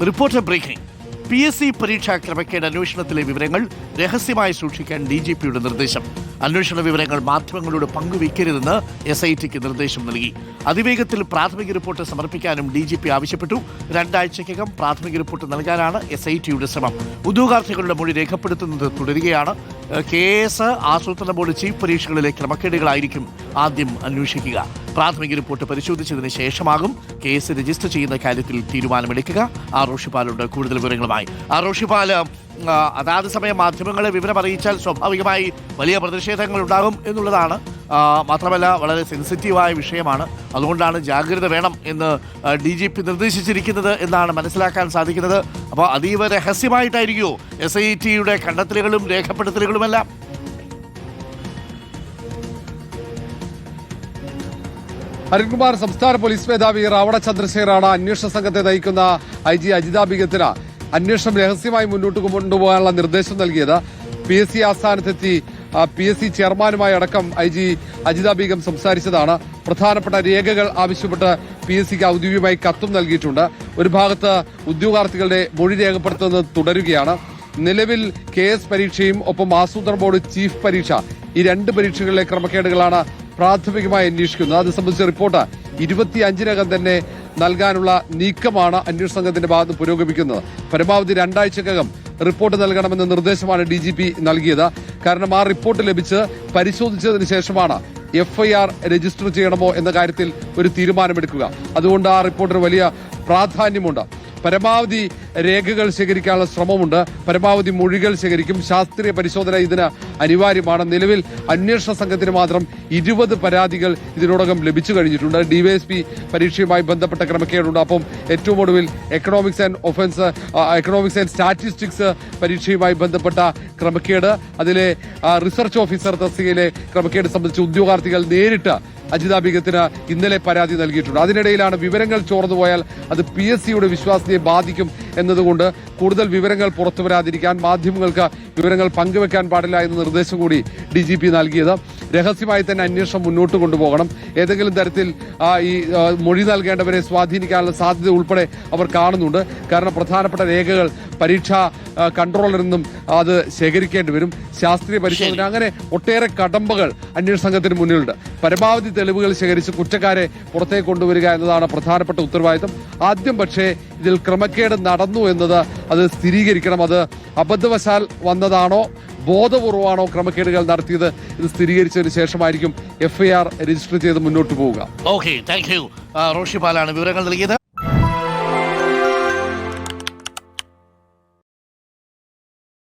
Reporter breaking. PSC പരീക്ഷാ ക്രമക്കേട് അന്വേഷണത്തിലെ വിവരങ്ങൾ രഹസ്യമായി സൂക്ഷിക്കാൻ DGPയുടെ നിർദ്ദേശം. അന്വേഷണ വിവരങ്ങൾ മാധ്യമങ്ങളോട് പങ്കുവയ്ക്കരുതെന്ന് SITക്ക് നിർദ്ദേശം നൽകി. അതിവേഗത്തിൽ പ്രാഥമിക റിപ്പോർട്ട് സമർപ്പിക്കാനും DGP ആവശ്യപ്പെട്ടു. 2 ആഴ്ചയ്ക്കകം പ്രാഥമിക റിപ്പോർട്ട് നൽകാനാണ് SITയുടെ ശ്രമം. ഉദ്യോഗാർത്ഥികളുടെ മൊഴി രേഖപ്പെടുത്തുന്നത് തുടരുകയാണ്. KS ആസൂത്രണ ബോർഡ് ചീഫ് പരീക്ഷകളിലെ ക്രമക്കേടുകളായിരിക്കും ആദ്യം അന്വേഷിക്കുക. പ്രാഥമിക റിപ്പോർട്ട് പരിശോധിച്ചതിന് ശേഷമാകും കേസ് രജിസ്റ്റർ ചെയ്യുന്ന കാര്യത്തിൽ തീരുമാനമെടുക്കുക. റോഷിപാലുണ്ട് കൂടുതൽ വിവരങ്ങളുമായി. റോഷിപാൽ, അതാത് സമയം മാധ്യമങ്ങളെ വിവരം അറിയിച്ചാൽ സ്വാഭാവികമായി വലിയ പ്രതിഷേധങ്ങൾ ഉണ്ടാകും എന്നുള്ളതാണ്. മാത്രമല്ല വളരെ സെൻസിറ്റീവായ വിഷയമാണ്. അതുകൊണ്ടാണ് ജാഗ്രത വേണം എന്ന് DGP നിർദ്ദേശിച്ചിരിക്കുന്നത് എന്നാണ് മനസ്സിലാക്കാൻ സാധിക്കുന്നത്. അപ്പോൾ അതീവ രഹസ്യമായിട്ടായിരിക്കുമോ SITയുടെ കണ്ടെത്തലുകളും രേഖപ്പെടുത്തലുകളുമെല്ലാം? അരുൺകുമാർ, സംസ്ഥാന പോലീസ് മേധാവി റാവണ ചന്ദ്രശേഖറാണ് അന്വേഷണ സംഘത്തെ നയിക്കുന്ന IG അജിത ബീഗത്തിന് അന്വേഷണം രഹസ്യമായി മുന്നോട്ട് കൊണ്ടുപോകാനുള്ള നിർദ്ദേശം നൽകിയത്. PSC ആസ്ഥാനത്തെത്തി PSC ചെയർമാനുമായി അടക്കം IG അജിത ബീഗം സംസാരിച്ചതാണ്. പ്രധാനപ്പെട്ട രേഖകൾ ആവശ്യപ്പെട്ട് PSCക്ക് ഔദ്യോഗികമായി കത്തും നൽകിയിട്ടുണ്ട്. ഒരു ഭാഗത്ത് ഉദ്യോഗാർത്ഥികളുടെ മൊഴി രേഖപ്പെടുത്തുന്നത് തുടരുകയാണ്. നിലവിൽ KS പരീക്ഷയും ഒപ്പം ആസൂത്രണ ബോർഡ് ചീഫ് പരീക്ഷ, ഈ 2 പരീക്ഷകളിലെ ക്രമക്കേടുകളാണ് പ്രാഥമികമായി അന്വേഷിക്കുന്നത്. അത് സംബന്ധിച്ച റിപ്പോർട്ട് 25-നകം തന്നെ നൽകാനുള്ള നീക്കമാണ് അന്വേഷണ സംഘത്തിന്റെ ഭാഗത്ത് പുരോഗമിക്കുന്നത്. പരമാവധി 2 ആഴ്ചക്കകം റിപ്പോർട്ട് നൽകണമെന്ന നിർദ്ദേശമാണ് DGP നൽകിയത്. കാരണം ആ റിപ്പോർട്ട് ലഭിച്ച് പരിശോധിച്ചതിന് ശേഷമാണ് FIR രജിസ്റ്റർ ചെയ്യണമോ എന്ന കാര്യത്തിൽ ഒരു തീരുമാനമെടുക്കുക. അതുകൊണ്ട് ആ റിപ്പോർട്ടിന് വലിയ പ്രാധാന്യമുണ്ട്. പരമാവധി രേഖകൾ ശേഖരിക്കാനുള്ള ശ്രമമുണ്ട്. പരമാവധി മൊഴികൾ ശേഖരിക്കും. ശാസ്ത്രീയ പരിശോധന ഇതിന് അനിവാര്യമാണ്. നിലവിൽ അന്വേഷണ സംഘത്തിന് മാത്രം 20 പരാതികൾ ഇതിനോടകം ലഭിച്ചു കഴിഞ്ഞിട്ടുണ്ട്. DYSP പരീക്ഷയുമായി ബന്ധപ്പെട്ട ക്രമക്കേടുണ്ട്. അപ്പം ഏറ്റവും ഒടുവിൽ എക്കണോമിക്സ് ആൻഡ് സ്റ്റാറ്റിസ്റ്റിക്സ് പരീക്ഷയുമായി ബന്ധപ്പെട്ട ക്രമക്കേട്, അതിലെ റിസർച്ച് ഓഫീസർ തസ്തികയിലെ ക്രമക്കേട് സംബന്ധിച്ച് ഉദ്യോഗാർത്ഥികൾ നേരിട്ട് അജിത ബീഗത്തിന് ഇന്നലെ പരാതി നൽകിയിട്ടുണ്ട്. അതിനിടയിലാണ് വിവരങ്ങൾ ചോർന്നുപോയാൽ അത് PSCയുടെ വിശ്വാസ്യതയെ ബാധിക്കും എന്നതുകൊണ്ട് കൂടുതൽ വിവരങ്ങൾ പുറത്തു വരാതിരിക്കാൻ, മാധ്യമങ്ങൾക്ക് വിവരങ്ങൾ പങ്കുവെക്കാൻ പാടില്ല എന്ന നിർദ്ദേശം കൂടി DGP നൽകിയത്. രഹസ്യമായി തന്നെ അന്വേഷണം മുന്നോട്ട് കൊണ്ടുപോകണം. ഏതെങ്കിലും തരത്തിൽ ഈ മൊഴി നൽകേണ്ടവരെ സ്വാധീനിക്കാനുള്ള സാധ്യത ഉൾപ്പെടെ അവർ കാണുന്നുണ്ട്. കാരണം പ്രധാനപ്പെട്ട രേഖകൾ പരീക്ഷാ കൺട്രോളറിൽ നിന്നും അത് ശേഖരിക്കേണ്ടി വരും. ശാസ്ത്രീയ പരിശോധന, അങ്ങനെ ഒട്ടേറെ കടമ്പകൾ അന്വേഷണ സംഘത്തിന് മുന്നിലുണ്ട്. പരമാവധി തെളിവുകൾ ശേഖരിച്ച് കുറ്റക്കാരെ പുറത്തേക്ക് കൊണ്ടുവരിക എന്നതാണ് പ്രധാനപ്പെട്ട ഉത്തരവാദിത്തം. ആദ്യം പക്ഷേ ഇതിൽ ക്രമക്കേട് നടന്നു എന്നത് അത് സ്ഥിരീകരിക്കണം. അത് അബദ്ധവശാൽ വന്നതാണോ ബോധപൂർവമാണോ ക്രമക്കേടുകൾ നടത്തിയത്, ഇത് സ്ഥിരീകരിച്ചതിന് ശേഷമായിരിക്കും FIR രജിസ്റ്റർ ചെയ്ത് മുന്നോട്ട് പോവുക. Okay, thank you. റോഷിപാലാണ് വിവരങ്ങൾ നൽകിയത്.